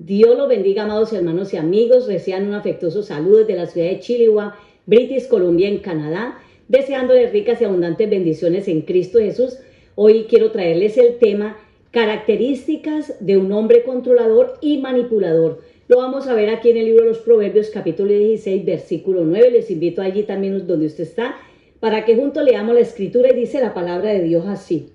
Dios los bendiga, amados hermanos y amigos. Reciban un afectuoso saludo desde la ciudad de Chilliwack, British Columbia, en Canadá, deseándoles ricas y abundantes bendiciones en Cristo Jesús. Hoy quiero traerles el tema características de un hombre controlador y manipulador. Lo vamos a ver aquí en el libro de los Proverbios, capítulo 16, versículo 9. Les invito allí también donde usted está, para que juntos leamos la escritura, y dice la palabra de Dios así: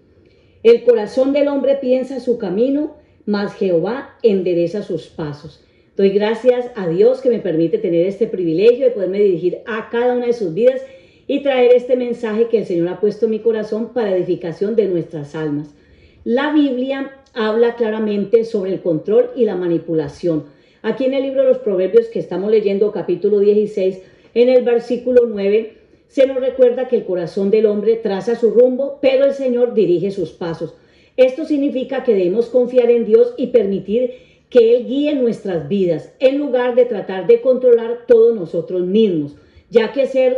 el corazón del hombre piensa su camino, mas Jehová endereza sus pasos. Doy gracias a Dios que me permite tener este privilegio de poderme dirigir a cada una de sus vidas y traer este mensaje que el Señor ha puesto en mi corazón para edificación de nuestras almas. La Biblia habla claramente sobre el control y la manipulación. Aquí en el libro de los Proverbios que estamos leyendo, capítulo 16, en el versículo 9, se nos recuerda que el corazón del hombre traza su rumbo, pero el Señor dirige sus pasos. Esto significa que debemos confiar en Dios y permitir que Él guíe nuestras vidas, en lugar de tratar de controlar todos nosotros mismos, ya que ser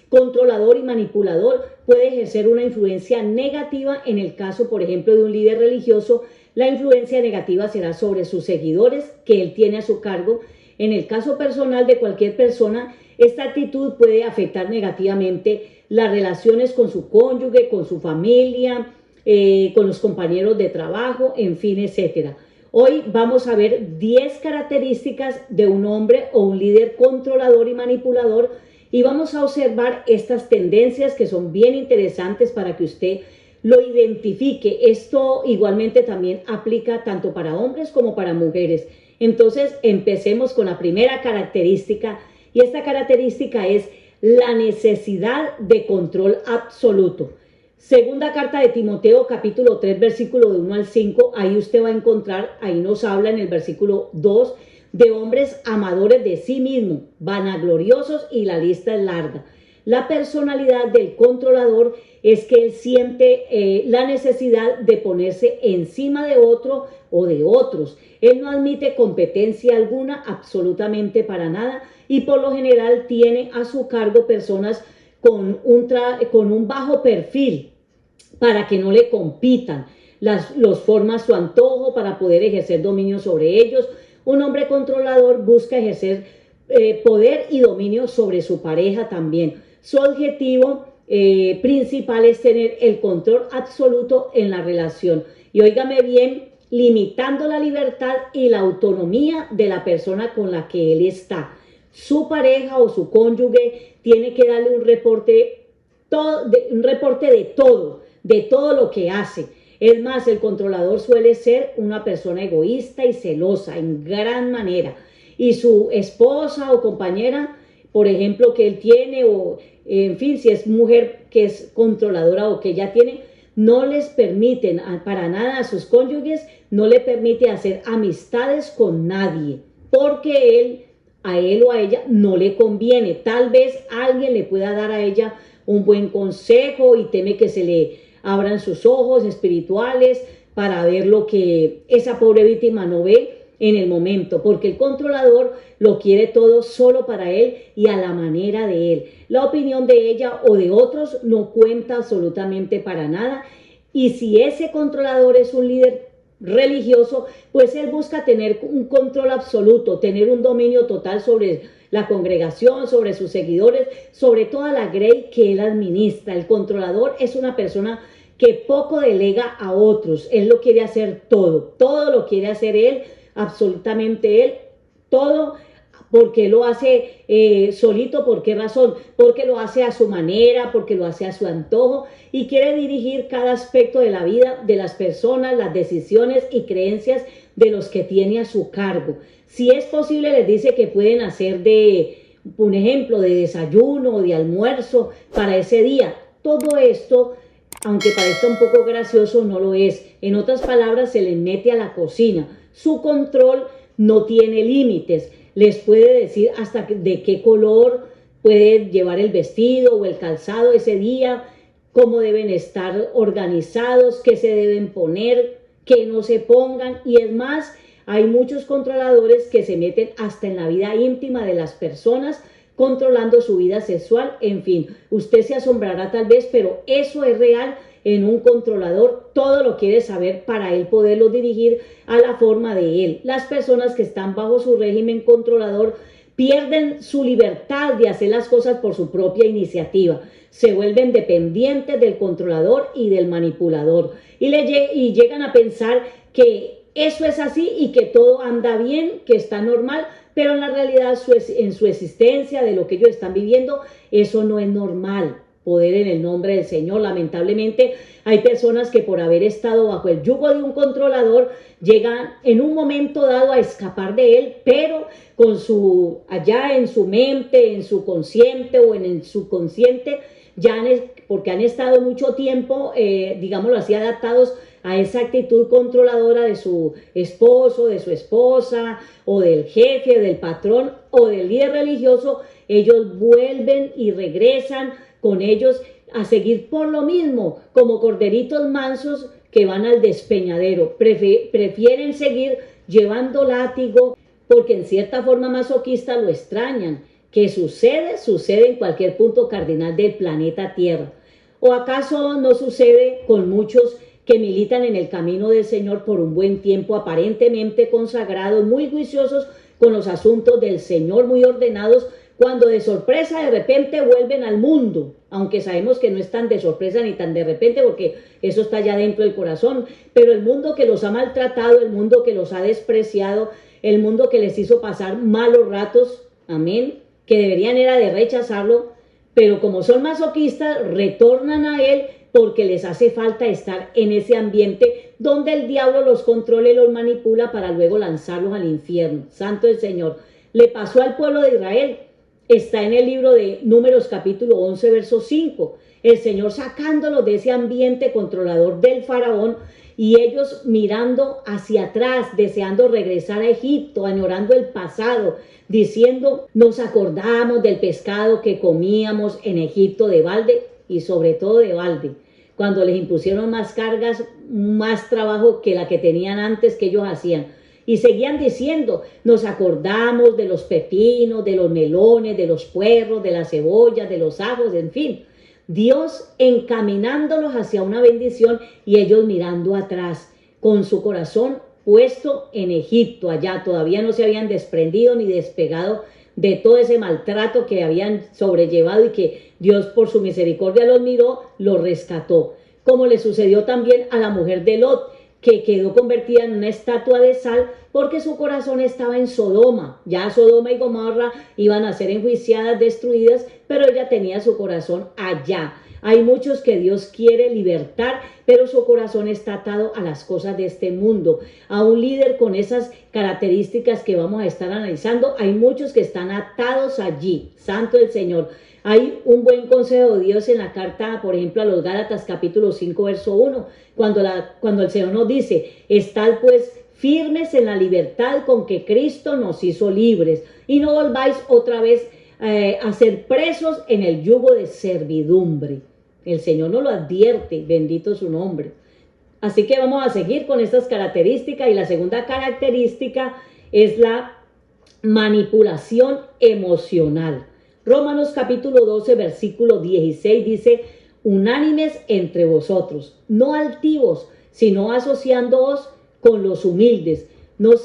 controlador y manipulador puede ejercer una influencia negativa. En el caso, por ejemplo, de un líder religioso, la influencia negativa será sobre sus seguidores que él tiene a su cargo. En el caso personal de cualquier persona, esta actitud puede afectar negativamente las relaciones con su cónyuge, con su familia, con los compañeros de trabajo, en fin, etcétera. Hoy vamos a ver 10 características de un hombre o un líder controlador y manipulador, y vamos a observar estas tendencias que son bien interesantes para que usted lo identifique. Esto igualmente también aplica tanto para hombres como para mujeres. Entonces, empecemos con la primera característica, y esta característica es la necesidad de control absoluto. Segunda carta de Timoteo, capítulo 3, versículo de 1 al 5, ahí usted va a encontrar, ahí nos habla en el versículo 2, de hombres amadores de sí mismos, vanagloriosos, y la lista es larga. La personalidad del controlador es que él siente la necesidad de ponerse encima de otro o de otros. Él no admite competencia alguna, absolutamente para nada, y por lo general tiene a su cargo personas con un bajo perfil para que no le compitan. Los forma a su antojo para poder ejercer dominio sobre ellos. Un hombre controlador busca ejercer poder y dominio sobre su pareja también. Su objetivo principal es tener el control absoluto en la relación. Y óigame bien, limitando la libertad y la autonomía de la persona con la que él está. Su pareja o su cónyuge tiene que darle un reporte de todo lo que hace. Es más, el controlador suele ser una persona egoísta y celosa en gran manera. Y su esposa o compañera, por ejemplo, que él tiene, o en fin, si es mujer que es controladora o que ella tiene, no les permiten para nada a sus cónyuges, no le permite hacer amistades con nadie, porque a él o a ella no le conviene. Tal vez alguien le pueda dar a ella un buen consejo y teme que se le abran sus ojos espirituales para ver lo que esa pobre víctima no ve en el momento, porque el controlador lo quiere todo solo para él y a la manera de él. La opinión de ella o de otros no cuenta absolutamente para nada. Y si ese controlador es un líder religioso, pues él busca tener un control absoluto, tener un dominio total sobre la congregación, sobre sus seguidores, sobre toda la grey que él administra. El controlador es una persona que poco delega a otros. Él lo quiere hacer todo lo quiere hacer él, absolutamente él, todo, porque lo hace solito. ¿Por qué razón? Porque lo hace a su manera, porque lo hace a su antojo, y quiere dirigir cada aspecto de la vida de las personas, las decisiones y creencias de los que tiene a su cargo. Si es posible, les dice que pueden hacer un ejemplo de desayuno o de almuerzo para ese día. Todo esto, aunque parezca un poco gracioso, no lo es. En otras palabras, se les mete a la cocina. Su control no tiene límites. Les puede decir hasta de qué color puede llevar el vestido o el calzado ese día, cómo deben estar organizados, qué se deben poner, qué no se pongan. Y es más, hay muchos controladores que se meten hasta en la vida íntima de las personas controlando su vida sexual, en fin. Usted se asombrará tal vez, pero eso es real en un controlador. Todo lo quiere saber para él poderlo dirigir a la forma de él. Las personas que están bajo su régimen controlador pierden su libertad de hacer las cosas por su propia iniciativa. Se vuelven dependientes del controlador y del manipulador. Y llegan a pensar que eso es así y que todo anda bien, que está normal, pero en la realidad en su existencia, de lo que ellos están viviendo, eso no es normal. Poder en el nombre del Señor. Lamentablemente hay personas que por haber estado bajo el yugo de un controlador llegan en un momento dado a escapar de él, pero con allá en su mente, en su consciente o en el subconsciente, porque han estado mucho tiempo, digámoslo así, adaptados a esa actitud controladora de su esposo, de su esposa, o del jefe, del patrón, o del líder religioso. Ellos vuelven y regresan con ellos a seguir por lo mismo, como corderitos mansos que van al despeñadero. Prefieren seguir llevando látigo porque en cierta forma masoquista lo extrañan. ¿Qué sucede? Sucede en cualquier punto cardinal del planeta Tierra. ¿O acaso no sucede con muchos que militan en el camino del Señor por un buen tiempo, aparentemente consagrados, muy juiciosos con los asuntos del Señor, muy ordenados, cuando de sorpresa de repente vuelven al mundo? Aunque sabemos que no es tan de sorpresa ni tan de repente, porque eso está ya dentro del corazón, pero el mundo que los ha maltratado, el mundo que los ha despreciado, el mundo que les hizo pasar malos ratos, amén, que deberían era de rechazarlo, pero como son masoquistas, retornan a él porque les hace falta estar en ese ambiente donde el diablo los controla y los manipula para luego lanzarlos al infierno. Santo el Señor. Le pasó al pueblo de Israel. Está en el libro de Números capítulo 11, verso 5. El Señor sacándolos de ese ambiente controlador del faraón y ellos mirando hacia atrás, deseando regresar a Egipto, añorando el pasado, diciendo, nos acordamos del pescado que comíamos en Egipto de balde y sobre todo de balde, cuando les impusieron más cargas, más trabajo que la que tenían antes que ellos hacían. Y seguían diciendo, nos acordamos de los pepinos, de los melones, de los puerros, de las cebollas, de los ajos, en fin. Dios encaminándolos hacia una bendición y ellos mirando atrás, con su corazón puesto en Egipto. Allá todavía no se habían desprendido ni despegado de todo ese maltrato que habían sobrellevado y que Dios por su misericordia los miró, los rescató. Como le sucedió también a la mujer de Lot, que quedó convertida en una estatua de sal porque su corazón estaba en Sodoma. Ya Sodoma y Gomorra iban a ser enjuiciadas, destruidas, pero ella tenía su corazón allá. Hay muchos que Dios quiere libertar, pero su corazón está atado a las cosas de este mundo. A un líder con esas características que vamos a estar analizando, hay muchos que están atados allí. Santo el Señor. Hay un buen consejo de Dios en la carta, por ejemplo, a los Gálatas capítulo 5, verso 1, cuando el Señor nos dice, estad pues firmes en la libertad con que Cristo nos hizo libres y no volváis otra vez a ser presos en el yugo de servidumbre. El Señor nos lo advierte, bendito su nombre. Así que vamos a seguir con estas características y la segunda característica es la manipulación emocional. Romanos capítulo 12, versículo 16 dice, unánimes entre vosotros, no altivos, sino asociándoos con los humildes. No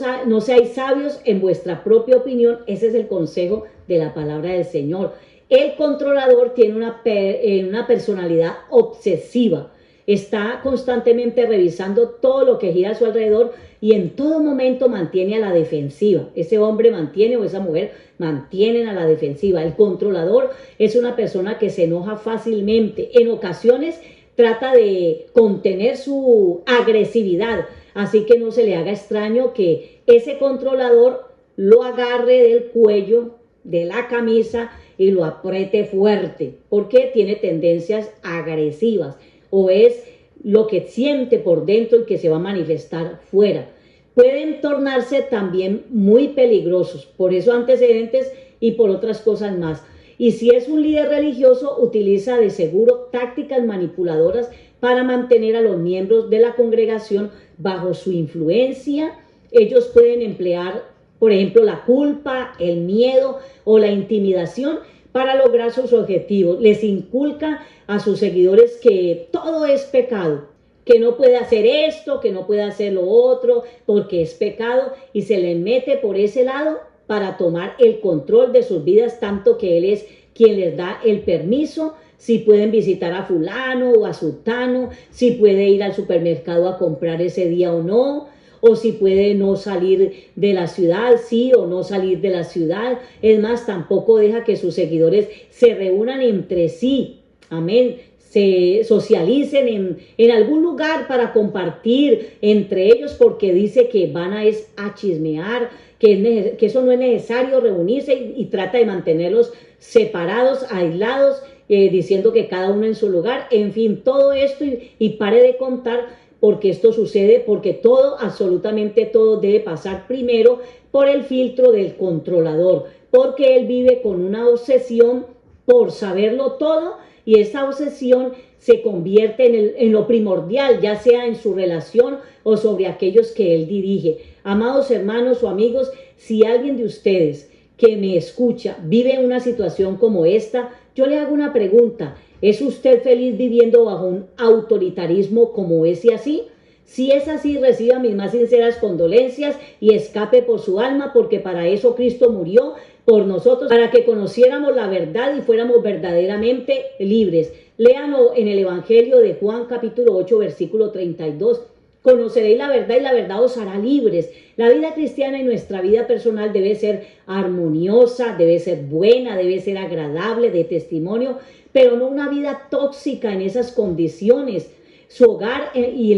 seáis sabios en vuestra propia opinión. Ese es el consejo de la palabra del Señor. El controlador tiene una personalidad obsesiva. Está constantemente revisando todo lo que gira a su alrededor y en todo momento mantiene a la defensiva. Ese hombre mantiene o esa mujer mantienen a la defensiva. El controlador es una persona que se enoja fácilmente. En ocasiones trata de contener su agresividad. Así que no se le haga extraño que ese controlador lo agarre del cuello, de la camisa y lo apriete fuerte, porque tiene tendencias agresivas o es lo que siente por dentro y que se va a manifestar fuera. Pueden tornarse también muy peligrosos por esos antecedentes y por otras cosas más. Y si es un líder religioso, utiliza de seguro tácticas manipuladoras para mantener a los miembros de la congregación bajo su influencia. Ellos pueden emplear por ejemplo, la culpa, el miedo o la intimidación para lograr sus objetivos. Les inculca a sus seguidores que todo es pecado, que no puede hacer esto, que no puede hacer lo otro, porque es pecado, y se les mete por ese lado para tomar el control de sus vidas, tanto que Él es quien les da el permiso, si pueden visitar a fulano o a sutano, si puede ir al supermercado a comprar ese día o no, o si puede no salir de la ciudad, sí o no salir de la ciudad. Es más, tampoco deja que sus seguidores se reúnan entre sí, amén, se socialicen en algún lugar para compartir entre ellos, porque dice que van a chismear, que eso no es necesario reunirse, y trata de mantenerlos separados, aislados, diciendo que cada uno en su lugar. En fin, todo esto, y pare de contar, porque esto sucede porque todo, absolutamente todo, debe pasar primero por el filtro del controlador, porque él vive con una obsesión por saberlo todo, y esa obsesión se convierte en lo primordial, ya sea en su relación o sobre aquellos que él dirige. Amados hermanos o amigos, si alguien de ustedes que me escucha vive una situación como esta, yo le hago una pregunta: ¿es usted feliz viviendo bajo un autoritarismo como ese así? Si es así, reciba mis más sinceras condolencias y escape por su alma, porque para eso Cristo murió por nosotros, para que conociéramos la verdad y fuéramos verdaderamente libres. Léanlo en el Evangelio de Juan capítulo 8, versículo 32. Conoceréis la verdad y la verdad os hará libres. La vida cristiana y nuestra vida personal debe ser armoniosa, debe ser buena, debe ser agradable, de testimonio, pero no una vida tóxica en esas condiciones. Su hogar y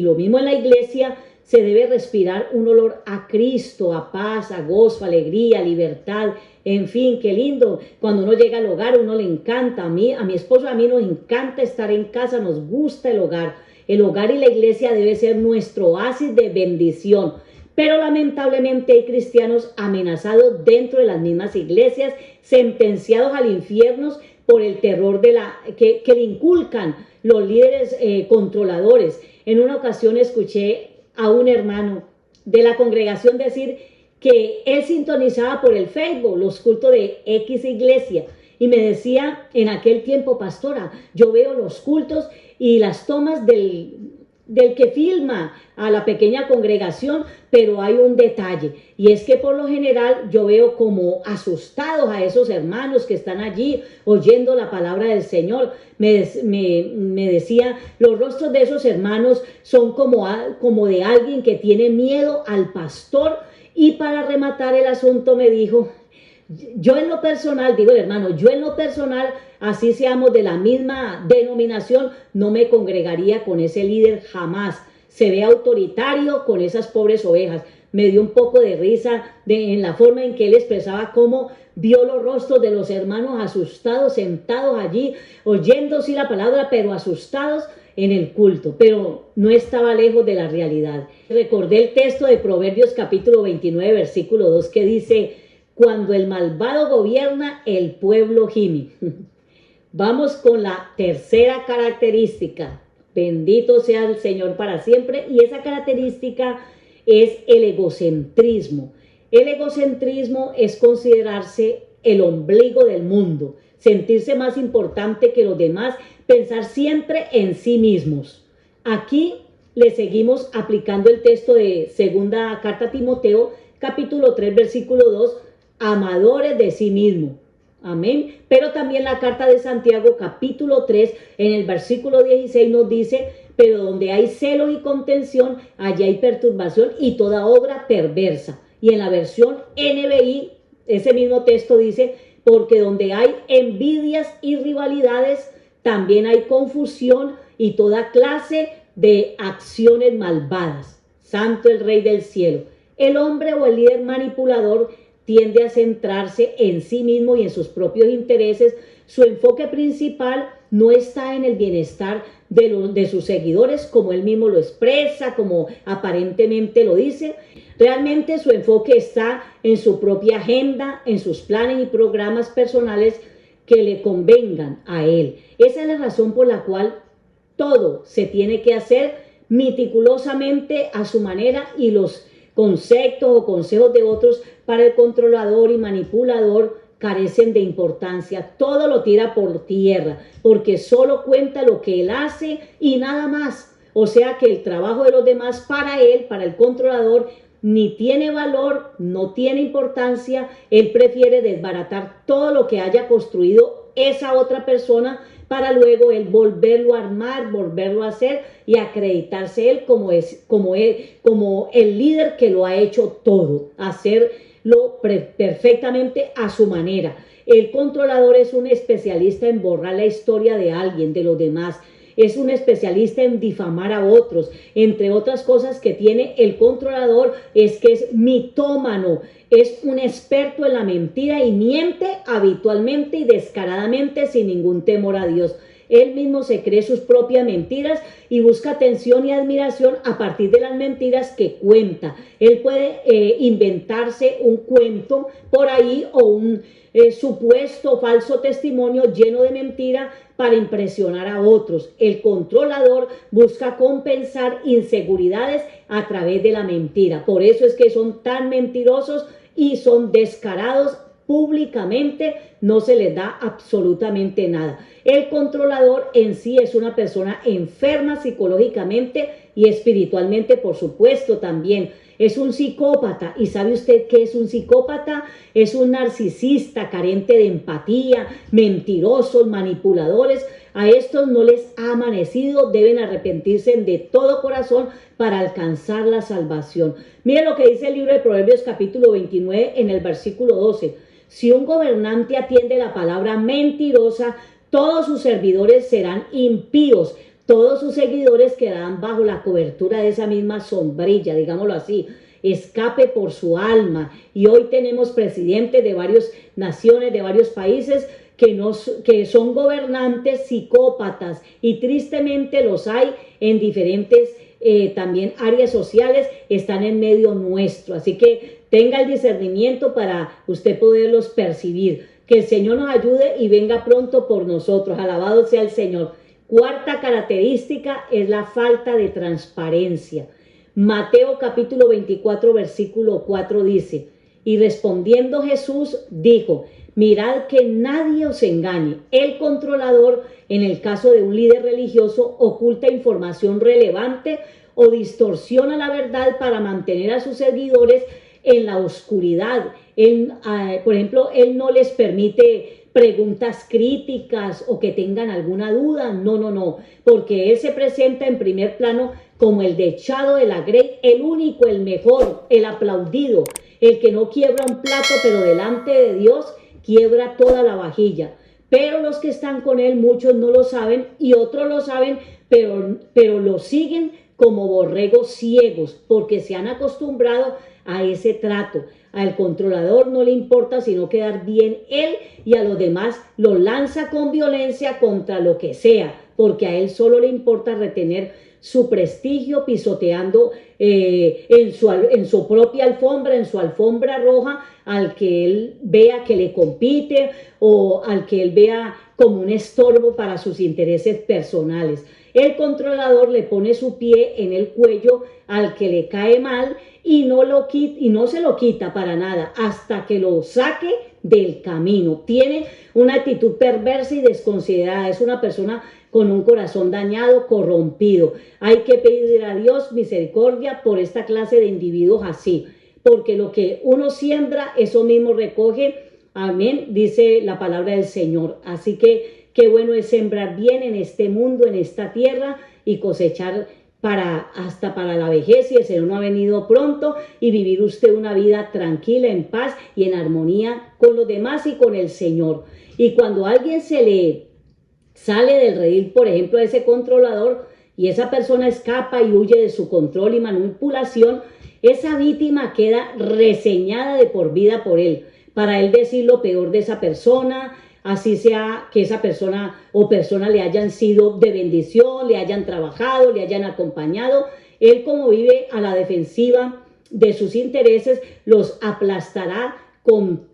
lo mismo en la iglesia, se debe respirar un olor a Cristo, a paz, a gozo, alegría, libertad. En fin, qué lindo. Cuando uno llega al hogar, uno le encanta. A mi esposo, a mí nos encanta estar en casa, nos gusta el hogar. El hogar y la iglesia debe ser nuestro oasis de bendición. Pero lamentablemente hay cristianos amenazados dentro de las mismas iglesias, sentenciados al infierno por el terror que le inculcan los líderes controladores. En una ocasión escuché a un hermano de la congregación decir que él sintonizaba por el Facebook los cultos de X iglesia, y me decía en aquel tiempo: pastora, yo veo los cultos y las tomas del que filma a la pequeña congregación, pero hay un detalle, y es que por lo general yo veo como asustados a esos hermanos que están allí oyendo la palabra del Señor. Me decía, los rostros de esos hermanos son como de alguien que tiene miedo al pastor. Y para rematar el asunto me dijo: yo en lo personal, digo el hermano, yo en lo personal, así seamos de la misma denominación, no me congregaría con ese líder jamás. Se ve autoritario con esas pobres ovejas. Me dio un poco de risa en la forma en que él expresaba cómo vio los rostros de los hermanos asustados, sentados allí, oyendo sí la palabra, pero asustados en el culto. Pero no estaba lejos de la realidad. Recordé el texto de Proverbios capítulo 29, versículo 2, que dice: cuando el malvado gobierna, el pueblo gime. Vamos con la tercera característica. Bendito sea el Señor para siempre. Y esa característica es el egocentrismo. El egocentrismo es considerarse el ombligo del mundo, sentirse más importante que los demás, pensar siempre en sí mismos. Aquí le seguimos aplicando el texto de segunda carta a Timoteo, capítulo 3, versículo 2, amadores de sí mismo. Amén. Pero también la carta de Santiago, capítulo 3, en el versículo 16 nos dice: pero donde hay celo y contención, allá hay perturbación y toda obra perversa. Y en la versión NBI, ese mismo texto dice: porque donde hay envidias y rivalidades, también hay confusión y toda clase de acciones malvadas. Santo el Rey del cielo. El hombre o el líder manipulador tiende a centrarse en sí mismo y en sus propios intereses. Su enfoque principal no está en el bienestar de sus seguidores, como él mismo lo expresa, como aparentemente lo dice. Realmente su enfoque está en su propia agenda, en sus planes y programas personales que le convengan a él. Esa es la razón por la cual todo se tiene que hacer meticulosamente a su manera, y los conceptos o consejos de otros para el controlador y manipulador carecen de importancia. Todo lo tira por tierra porque solo cuenta lo que él hace y nada más. O sea que el trabajo de los demás para él, para el controlador, ni tiene valor, no tiene importancia. Él prefiere desbaratar todo lo que haya construido esa otra persona para luego él volverlo a armar, volverlo a hacer y acreditarse él como el líder que lo ha hecho todo, hacerlo perfectamente a su manera. El controlador es un especialista en borrar la historia de alguien, de los demás. Es un especialista en difamar a otros. Entre otras cosas que tiene el controlador es que es mitómano, es un experto en la mentira y miente habitualmente y descaradamente sin ningún temor a Dios. Él mismo se cree sus propias mentiras y busca atención y admiración a partir de las mentiras que cuenta. Él puede inventarse un cuento por ahí o un supuesto falso testimonio lleno de mentira para impresionar a otros. El controlador busca compensar inseguridades a través de la mentira. Por eso es que son tan mentirosos y son descarados públicamente, no se les da absolutamente nada. El controlador en sí es una persona enferma psicológicamente y espiritualmente, por supuesto, también. Es un psicópata. ¿Y sabe usted qué es un psicópata? Es un narcisista carente de empatía, mentirosos, manipuladores. A estos no les ha amanecido, deben arrepentirse de todo corazón para alcanzar la salvación. Mire lo que dice el libro de Proverbios capítulo 29 en el versículo 12. Si un gobernante atiende la palabra mentirosa, todos sus servidores serán impíos. Todos sus seguidores quedarán bajo la cobertura de esa misma sombrilla, digámoslo así, escape por su alma. Y hoy tenemos presidentes de varias naciones, de varios países que son gobernantes psicópatas y tristemente los hay en diferentes también áreas sociales, están en medio nuestro. Así que tenga el discernimiento para usted poderlos percibir. Que el Señor nos ayude y venga pronto por nosotros. Alabado sea el Señor. Cuarta característica es la falta de transparencia. Mateo capítulo 24 versículo 4 dice: y respondiendo Jesús dijo: mirad que nadie os engañe. El controlador, en el caso de un líder religioso, oculta información relevante o distorsiona la verdad para mantener a sus seguidores en la oscuridad. Por ejemplo, él no les permite preguntas críticas o que tengan alguna duda, no, porque él se presenta en primer plano como el dechado de la grey, el único, el mejor, el aplaudido, el que no quiebra un plato, pero delante de Dios quiebra toda la vajilla. Pero los que están con él, muchos no lo saben y otros lo saben, pero lo siguen como borregos ciegos, porque se han acostumbrado a ese trato. Al controlador no le importa sino quedar bien él y a los demás los lanza con violencia contra lo que sea, porque a él solo le importa retener su prestigio pisoteando en su propia alfombra, en su alfombra roja, al que él vea que le compite o al que él vea como un estorbo para sus intereses personales. El controlador le pone su pie en el cuello al que le cae mal y no se lo quita para nada hasta que lo saque del camino. Tiene una actitud perversa y desconsiderada. Es una persona con un corazón dañado, corrompido. Hay que pedir a Dios misericordia por esta clase de individuos así, porque lo que uno siembra, eso mismo recoge. Amén, dice la palabra del Señor. Así que qué bueno es sembrar bien en este mundo, en esta tierra y cosechar hasta para la vejez, y el Señor no ha venido pronto, y vivir usted una vida tranquila, en paz y en armonía con los demás y con el Señor. Y cuando a alguien se le sale del redil, por ejemplo, a ese controlador, y esa persona escapa y huye de su control y manipulación, esa víctima queda reseñada de por vida por él, para él decir lo peor de esa persona, así sea que esa persona o persona le hayan sido de bendición, le hayan trabajado, le hayan acompañado. Él, como vive a la defensiva de sus intereses, los aplastará con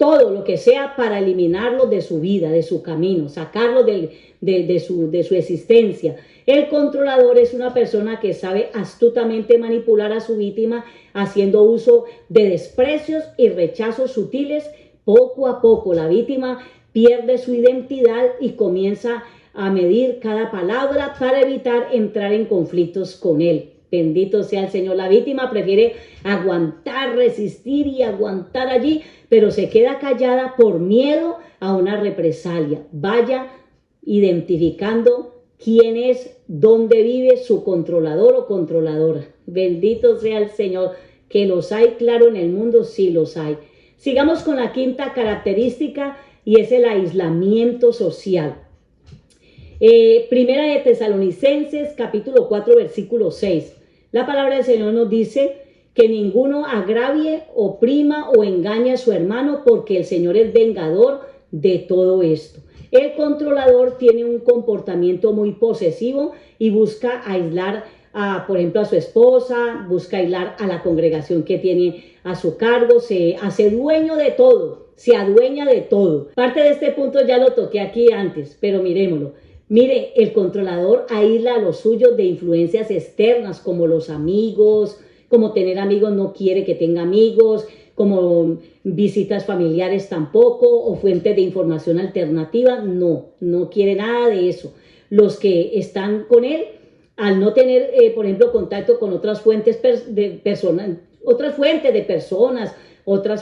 todo lo que sea para eliminarlo de su vida, de su camino, sacarlo de su existencia. El controlador es una persona que sabe astutamente manipular a su víctima haciendo uso de desprecios y rechazos sutiles. Poco a poco la víctima pierde su identidad y comienza a medir cada palabra para evitar entrar en conflictos con él. Bendito sea el Señor. La víctima prefiere aguantar, resistir y aguantar allí, pero se queda callada por miedo a una represalia. Vaya identificando quién es, dónde vive su controlador o controladora. Bendito sea el Señor. Que los hay, claro, en el mundo sí los hay. Sigamos con la quinta característica y es el aislamiento social. Primera de Tesalonicenses, capítulo 4, versículo 6. La palabra del Señor nos dice que ninguno agravie, oprima o engañe a su hermano, porque el Señor es vengador de todo esto. El controlador tiene un comportamiento muy posesivo y busca aislar, por ejemplo, a su esposa, busca aislar a la congregación que tiene a su cargo, se hace dueño de todo, se adueña de todo. Parte de este punto ya lo toqué aquí antes, pero miremoslo. Mire, el controlador aísla a los suyos de influencias externas como los amigos, como tener amigos no quiere que tenga amigos, como visitas familiares tampoco, o fuentes de información alternativa, no quiere nada de eso. Los que están con él, al no tener, por ejemplo, contacto con otras fuentes de personas, otras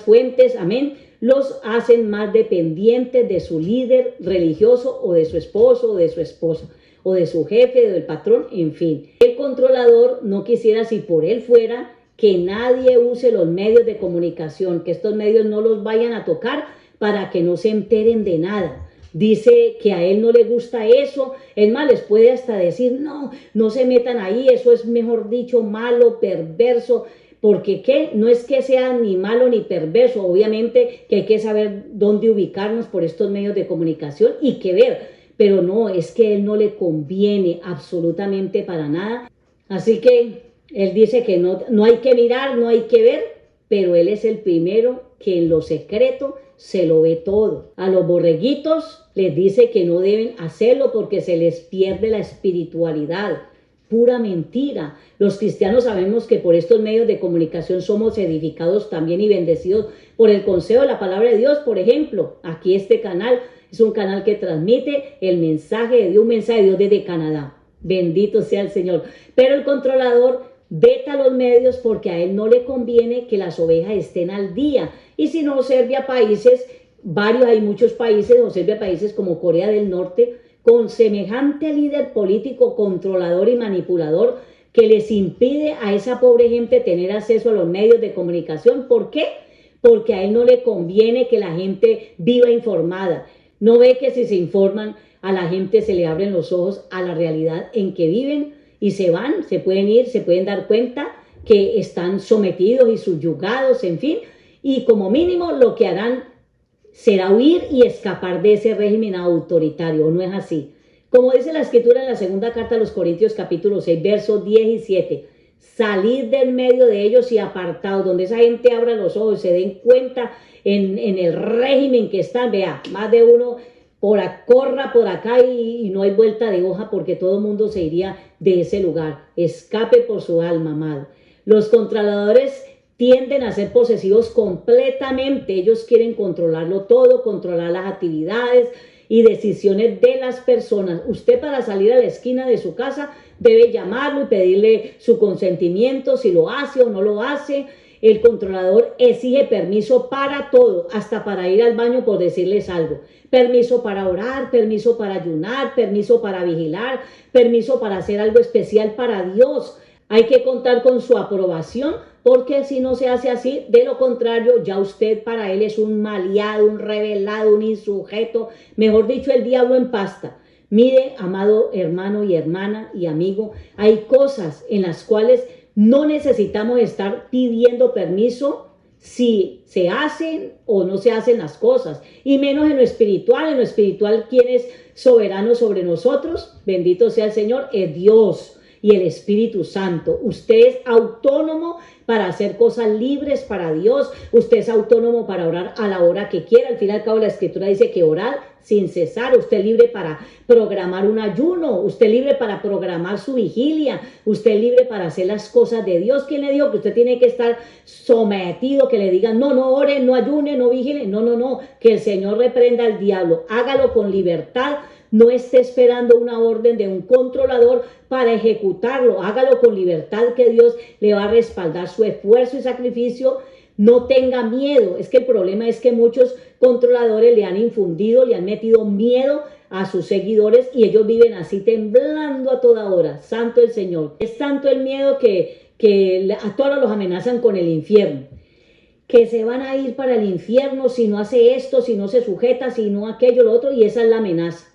fuentes, amén, los hacen más dependientes de su líder religioso o de su esposo o de su esposa o de su jefe o del patrón, en fin. El controlador no quisiera, si por él fuera, que nadie use los medios de comunicación, que estos medios no los vayan a tocar para que no se enteren de nada. Dice que a él no le gusta eso, es más, les puede hasta decir, no se metan ahí, eso es, mejor dicho, malo, perverso. Porque ¿qué? No es que sea ni malo ni perverso, obviamente que hay que saber dónde ubicarnos por estos medios de comunicación y qué ver, pero no, es que a él no le conviene absolutamente para nada. Así que él dice que no hay que mirar, no hay que ver, pero él es el primero que en lo secreto se lo ve todo. A los borreguitos les dice que no deben hacerlo porque se les pierde la espiritualidad. Pura mentira. Los cristianos sabemos que por estos medios de comunicación somos edificados también y bendecidos por el consejo de la palabra de Dios. Por ejemplo, aquí este canal es un canal que transmite el mensaje de Dios, un mensaje de Dios desde Canadá. Bendito sea el Señor. Pero el controlador veta los medios porque a él no le conviene que las ovejas estén al día. Y si no, observe a países, hay muchos países, observe a países como Corea del Norte, con semejante líder político, controlador y manipulador, que les impide a esa pobre gente tener acceso a los medios de comunicación. ¿Por qué? Porque a él no le conviene que la gente viva informada. No ve que si se informan, a la gente se le abren los ojos a la realidad en que viven y se pueden ir, se pueden dar cuenta que están sometidos y subyugados, en fin, y como mínimo lo que harán será huir y escapar de ese régimen autoritario. ¿No es así? Como dice la Escritura en la segunda carta a los Corintios, capítulo 6, versos 17, salid del medio de ellos y apartaos, donde esa gente abra los ojos y se den cuenta en el régimen que están. Vea, más de uno corra por acá y no hay vuelta de hoja porque todo el mundo se iría de ese lugar. Escape por su alma, amado. Los controladores tienden a ser posesivos completamente. Ellos quieren controlarlo todo, controlar las actividades y decisiones de las personas. Usted, para salir a la esquina de su casa, debe llamarlo y pedirle su consentimiento, si lo hace o no lo hace. El controlador exige permiso para todo, hasta para ir al baño, por decirles algo. Permiso para orar, permiso para ayunar, permiso para vigilar, permiso para hacer algo especial para Dios. Hay que contar con su aprobación, porque si no se hace así, de lo contrario, ya usted para él es un maleado, un rebelado, un insujeto, mejor dicho, el diablo en pasta. Mire, amado hermano y hermana y amigo, hay cosas en las cuales no necesitamos estar pidiendo permiso si se hacen o no se hacen las cosas, y menos en lo espiritual. En lo espiritual, ¿quién es soberano sobre nosotros? Bendito sea el Señor, es Dios. y el Espíritu Santo. Usted es autónomo para hacer cosas libres para Dios. Usted es autónomo para orar a la hora que quiera. Al fin y al cabo la Escritura dice que orar sin cesar. Usted es libre para programar un ayuno. Usted es libre para programar su vigilia. Usted es libre para hacer las cosas de Dios. ¿Quién le dijo que usted tiene que estar sometido? Que le digan, no, no ore, no ayune, no vigile. No, no, no. Que el Señor reprenda al diablo. Hágalo con libertad. No esté esperando una orden de un controlador para ejecutarlo. Hágalo con libertad, que Dios le va a respaldar su esfuerzo y sacrificio. No tenga miedo. Es que el problema es que muchos controladores le han infundido, le han metido miedo a sus seguidores y ellos viven así temblando a toda hora. Santo el Señor. Es tanto el miedo que a todos los amenazan con el infierno. Que se van a ir para el infierno si no hace esto, si no se sujeta, si no aquello, lo otro, y esa es la amenaza.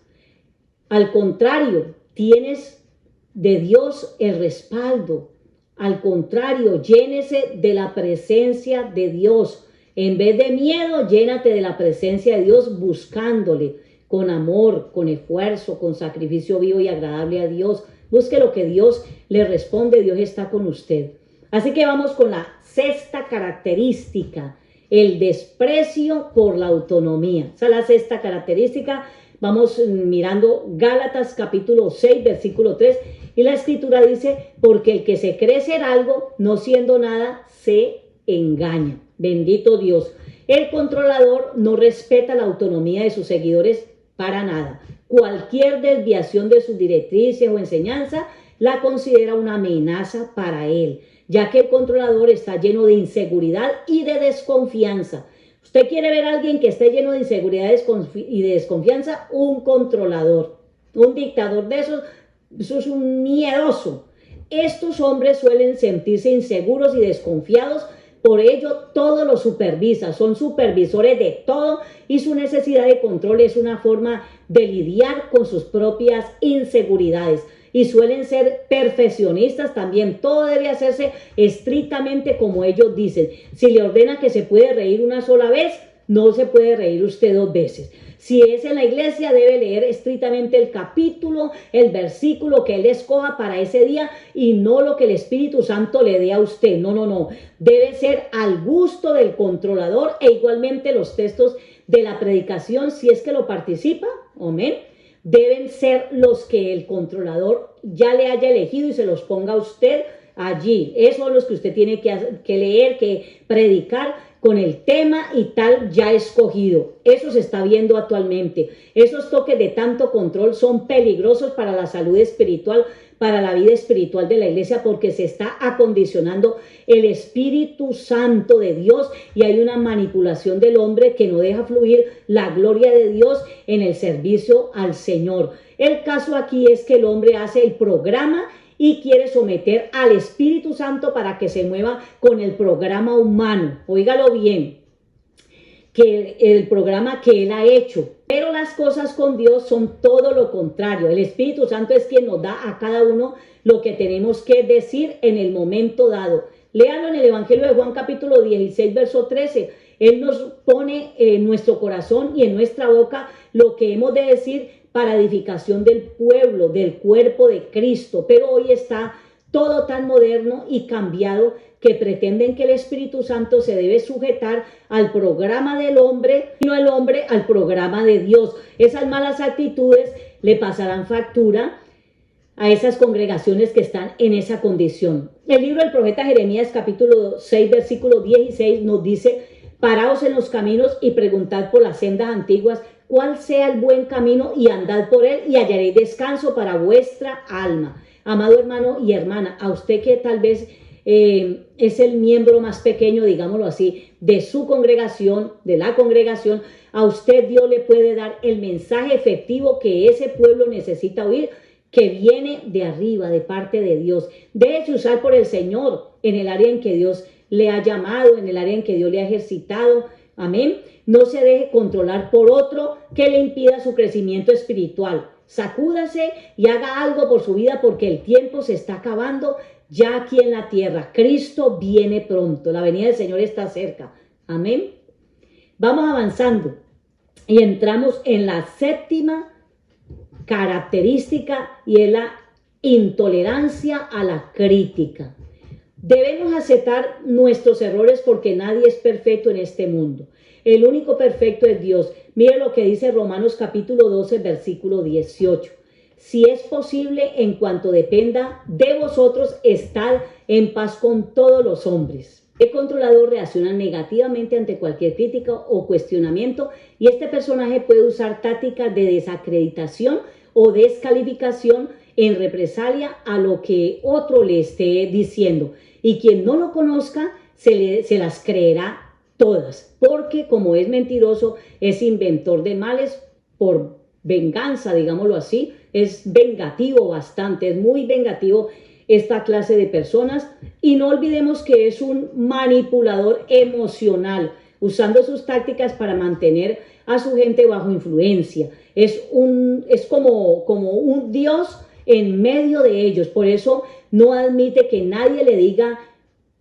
Al contrario, tienes de Dios el respaldo. Al contrario, llénese de la presencia de Dios. En vez de miedo, llénate de la presencia de Dios buscándole con amor, con esfuerzo, con sacrificio vivo y agradable a Dios. Busque lo que Dios le responde. Dios está con usted. Así que vamos con la sexta característica, el desprecio por la autonomía. Esa es la sexta característica. Vamos mirando Gálatas capítulo 6, versículo 3. Y la Escritura dice, porque el que se cree ser algo, no siendo nada, se engaña. Bendito Dios. El controlador no respeta la autonomía de sus seguidores para nada. Cualquier desviación de sus directrices o enseñanza la considera una amenaza para él, ya que el controlador está lleno de inseguridad y de desconfianza. ¿Usted quiere ver a alguien que esté lleno de inseguridad y de desconfianza? Un controlador, un dictador de esos, eso es un miedoso. Estos hombres suelen sentirse inseguros y desconfiados, por ello todo lo supervisa, son supervisores de todo y su necesidad de control es una forma de lidiar con sus propias inseguridades. Y suelen ser perfeccionistas también. Todo debe hacerse estrictamente como ellos dicen. Si le ordena que se puede reír una sola vez, no se puede reír usted dos veces. Si es en la iglesia, debe leer estrictamente el capítulo, el versículo que él escoja para ese día y no lo que el Espíritu Santo le dé a usted. No, no, no. Debe ser al gusto del controlador e igualmente los textos de la predicación, si es que lo participa. Amén. Deben ser los que el controlador ya le haya elegido y se los ponga a usted allí. Esos son los que usted tiene que leer, que predicar con el tema y tal ya escogido. Eso se está viendo actualmente. Esos toques de tanto control son peligrosos para la salud espiritual, para la vida espiritual de la iglesia, porque se está acondicionando el Espíritu Santo de Dios y hay una manipulación del hombre que no deja fluir la gloria de Dios en el servicio al Señor. El caso aquí es que el hombre hace el programa y quiere someter al Espíritu Santo para que se mueva con el programa humano. Óigalo bien, que el programa que él ha hecho. Pero las cosas con Dios son todo lo contrario. El Espíritu Santo es quien nos da a cada uno lo que tenemos que decir en el momento dado. Léalo en el Evangelio de Juan capítulo 16, verso 13. Él nos pone en nuestro corazón y en nuestra boca lo que hemos de decir para edificación del pueblo, del cuerpo de Cristo. Pero hoy está todo tan moderno y cambiado que pretenden que el Espíritu Santo se debe sujetar al programa del hombre y no el hombre al programa de Dios. Esas malas actitudes le pasarán factura a esas congregaciones que están en esa condición. El libro del profeta Jeremías capítulo 6 versículo 16 nos dice: paraos en los caminos y preguntad por las sendas antiguas cuál sea el buen camino y andad por él y hallaréis descanso para vuestra alma. Amado hermano y hermana, a usted que tal vez es el miembro más pequeño, digámoslo así, de su congregación, de la congregación, a usted Dios le puede dar el mensaje efectivo que ese pueblo necesita oír, que viene de arriba, de parte de Dios. Déjese usar por el Señor en el área en que Dios le ha llamado, en el área en que Dios le ha ejercitado. Amén. No se deje controlar por otro que le impida su crecimiento espiritual. Sacúdase y haga algo por su vida porque el tiempo se está acabando ya aquí en la tierra. Cristo viene pronto. La venida del Señor está cerca. Amén. Vamos avanzando y entramos en la séptima característica y es la intolerancia a la crítica. Debemos aceptar nuestros errores porque nadie es perfecto en este mundo. El único perfecto es Dios. Mire lo que dice Romanos capítulo 12, versículo 18. Si es posible, en cuanto dependa de vosotros, estad en paz con todos los hombres. El controlador reacciona negativamente ante cualquier crítica o cuestionamiento y este personaje puede usar tácticas de desacreditación o descalificación en represalia a lo que otro le esté diciendo. Y quien no lo conozca se las creerá todas, porque como es mentiroso, es inventor de males por venganza, digámoslo así, es vengativo bastante, es muy vengativo esta clase de personas. Y no olvidemos que es un manipulador emocional, usando sus tácticas para mantener a su gente bajo influencia. Es como un dios en medio de ellos, por eso no admite que nadie le diga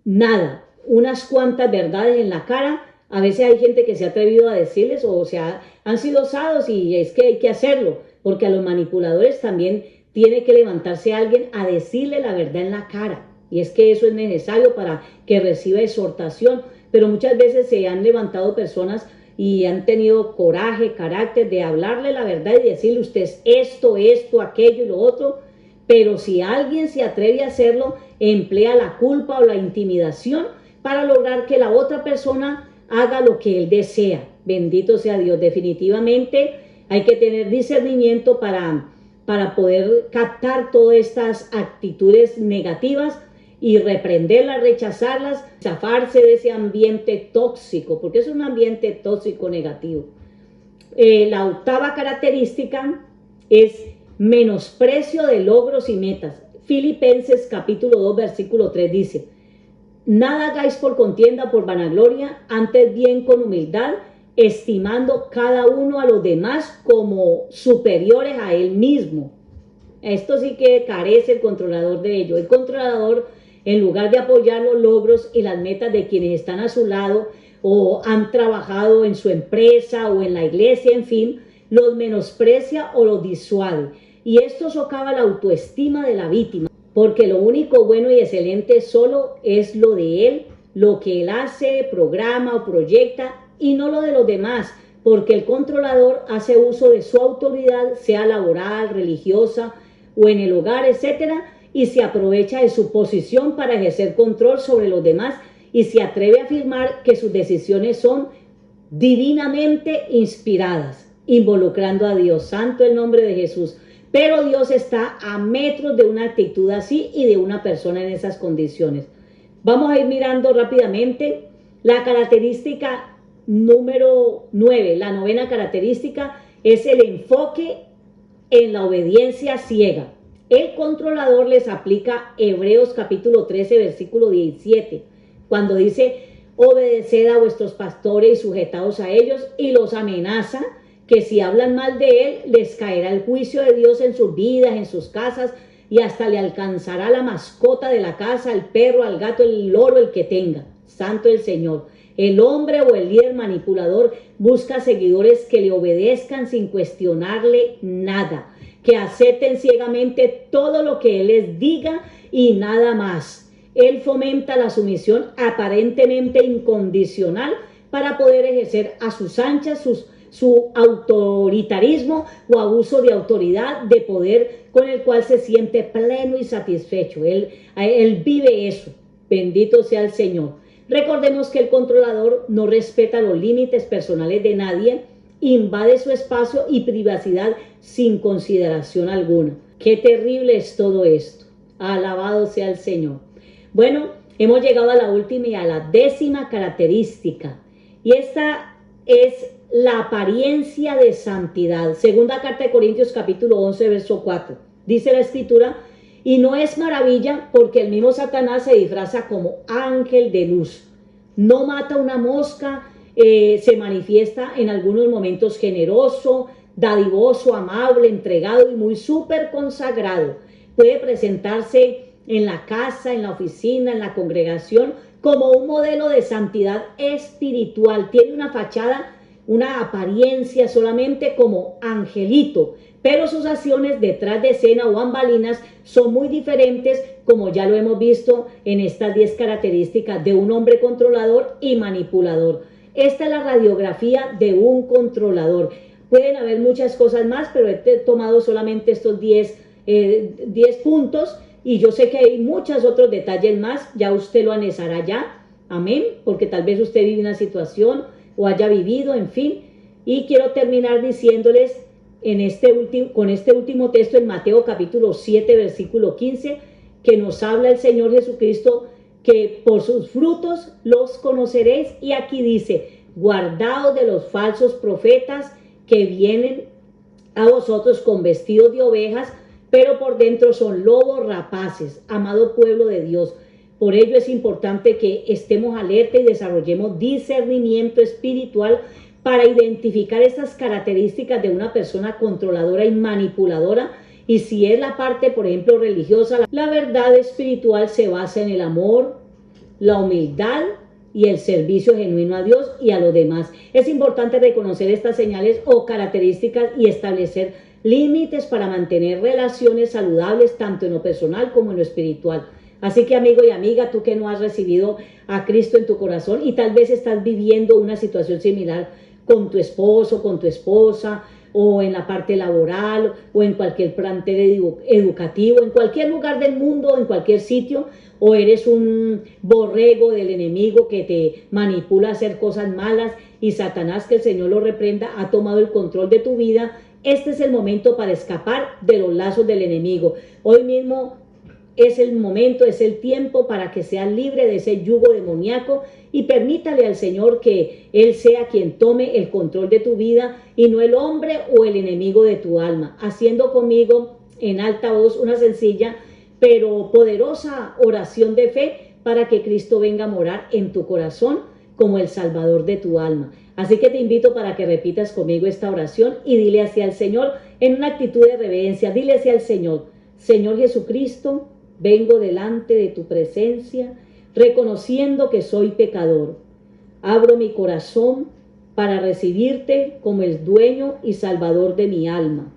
nada, unas cuantas verdades en la cara. A veces hay gente que se ha atrevido a decirles, o sea, han sido osados y es que hay que hacerlo, porque a los manipuladores también tiene que levantarse alguien a decirle la verdad en la cara. Y es que eso es necesario para que reciba exhortación, pero muchas veces se han levantado personas y han tenido coraje, carácter de hablarle la verdad y decirle usted es esto, aquello y lo otro. Pero si alguien se atreve a hacerlo, emplea la culpa o la intimidación para lograr que la otra persona haga lo que él desea. Bendito sea Dios. Definitivamente hay que tener discernimiento para poder captar todas estas actitudes negativas y reprenderlas, rechazarlas, zafarse de ese ambiente tóxico, porque es un ambiente tóxico negativo. La octava característica es menosprecio de logros y metas. Filipenses capítulo 2 versículo 3 dice: nada hagáis por contienda, por vanagloria, antes bien con humildad, estimando cada uno a los demás como superiores a él mismo. Esto sí que carece el controlador de ello. El controlador, en lugar de apoyar los logros y las metas de quienes están a su lado o han trabajado en su empresa o en la iglesia, en fin, los menosprecia o los disuade. Y esto socava la autoestima de la víctima, porque lo único bueno y excelente solo es lo de él, lo que él hace, programa o proyecta, y no lo de los demás, porque el controlador hace uso de su autoridad, sea laboral, religiosa o en el hogar, etcétera, y se aprovecha de su posición para ejercer control sobre los demás y se atreve a afirmar que sus decisiones son divinamente inspiradas, involucrando a Dios. Santo el nombre de Jesús. Pero Dios está a metros de una actitud así y de una persona en esas condiciones. Vamos a ir mirando rápidamente la característica número 9. La novena característica es el enfoque en la obediencia ciega. El controlador les aplica Hebreos capítulo 13 versículo 17, cuando dice: obedeced a vuestros pastores y sujetaos a ellos, y los amenaza que si hablan mal de él, les caerá el juicio de Dios en sus vidas, en sus casas, y hasta le alcanzará la mascota de la casa, el perro, al gato, el loro, el que tenga. Santo el Señor. El hombre o el líder manipulador busca seguidores que le obedezcan sin cuestionarle nada, que acepten ciegamente todo lo que él les diga y nada más. Él fomenta la sumisión aparentemente incondicional para poder ejercer a sus anchas su autoritarismo o abuso de autoridad, de poder, con el cual se siente pleno y satisfecho. Él vive eso. Bendito sea el Señor. Recordemos que el controlador no respeta los límites personales de nadie, invade su espacio y privacidad sin consideración alguna. Qué terrible es todo esto. Alabado sea el Señor. Bueno, hemos llegado a la última y a la 10ª característica. Y esta es la apariencia de santidad. Segunda carta de Corintios capítulo 11 verso 4. Dice la escritura: y no es maravilla, porque el mismo Satanás se disfraza como ángel de luz. No mata una mosca, se manifiesta en algunos momentos generoso, dadivoso, amable, entregado y muy súper consagrado. Puede presentarse en la casa, en la oficina, en la congregación, como un modelo de santidad espiritual. Tiene una fachada una apariencia solamente como angelito, pero sus acciones detrás de escena o bambalinas son muy diferentes, como ya lo hemos visto en estas 10 características de un hombre controlador y manipulador. Esta es la radiografía de un controlador. Pueden haber muchas cosas más, pero he tomado solamente estos 10 puntos, y yo sé que hay muchos otros detalles más, ya usted lo analizará ya, amén, porque tal vez usted vive una situación o haya vivido, en fin. Y quiero terminar diciéndoles con este último texto en Mateo capítulo 7, versículo 15, que nos habla el Señor Jesucristo, que por sus frutos los conoceréis. Y aquí dice: guardaos de los falsos profetas que vienen a vosotros con vestidos de ovejas, pero por dentro son lobos rapaces. Amado pueblo de Dios, por ello es importante que estemos alerta y desarrollemos discernimiento espiritual para identificar estas características de una persona controladora y manipuladora. Y si es la parte, por ejemplo, religiosa, la verdad espiritual se basa en el amor, la humildad y el servicio genuino a Dios y a los demás. Es importante reconocer estas señales o características y establecer límites para mantener relaciones saludables tanto en lo personal como en lo espiritual. Así que, amigo y amiga, tú que no has recibido a Cristo en tu corazón y tal vez estás viviendo una situación similar con tu esposo, con tu esposa, o en la parte laboral, o en cualquier plantel educativo, en cualquier lugar del mundo, en cualquier sitio, o eres un borrego del enemigo que te manipula a hacer cosas malas, y Satanás, que el Señor lo reprenda, ha tomado el control de tu vida. Este es el momento para escapar de los lazos del enemigo. Hoy mismo es el momento, es el tiempo para que seas libre de ese yugo demoníaco y permítale al Señor que Él sea quien tome el control de tu vida y no el hombre o el enemigo de tu alma. Haciendo conmigo en alta voz una sencilla pero poderosa oración de fe para que Cristo venga a morar en tu corazón como el Salvador de tu alma. Así que te invito para que repitas conmigo esta oración y dile así al Señor en una actitud de reverencia. Dile así al Señor: Señor Jesucristo, vengo delante de tu presencia, reconociendo que soy pecador. Abro mi corazón para recibirte como el dueño y salvador de mi alma.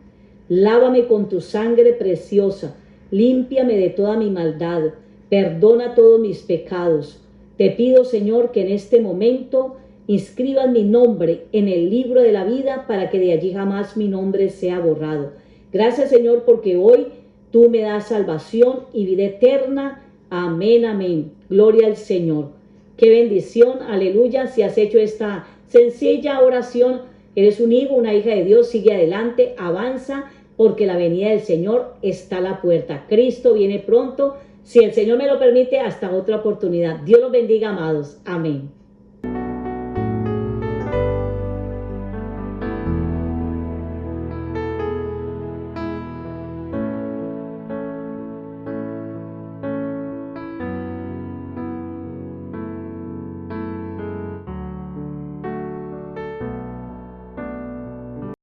Lávame con tu sangre preciosa, límpiame de toda mi maldad, perdona todos mis pecados. Te pido, Señor, que en este momento inscribas mi nombre en el libro de la vida para que de allí jamás mi nombre sea borrado. Gracias, Señor, porque hoy tú me das salvación y vida eterna. Amén, amén. Gloria al Señor. Qué bendición, aleluya. Si has hecho esta sencilla oración, eres un hijo, una hija de Dios. Sigue adelante, avanza, porque la venida del Señor está a la puerta. Cristo viene pronto. Si el Señor me lo permite, hasta otra oportunidad. Dios los bendiga, amados. Amén.